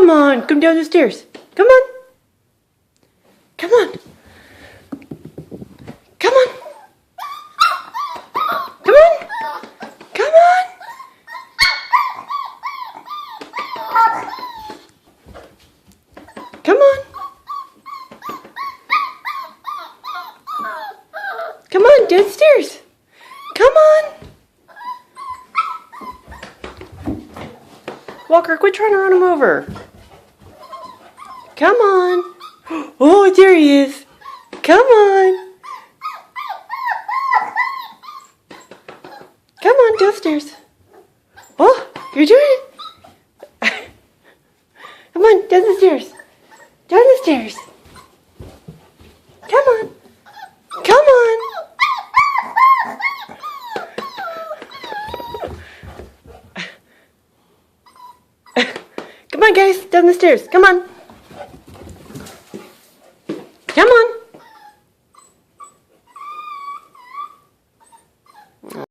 Come on, come down the stairs. Come on. Come on. Come on. Come on. Come on. Come on. Come on, downstairs. Come on. Walker, quit trying to run him over. Come on. Oh, there he is. Come on. Come on, downstairs. Oh, you're doing it. Come on, down the stairs. Down the stairs. Come on. Come on. Come on, guys, down the stairs. Come on. Come on.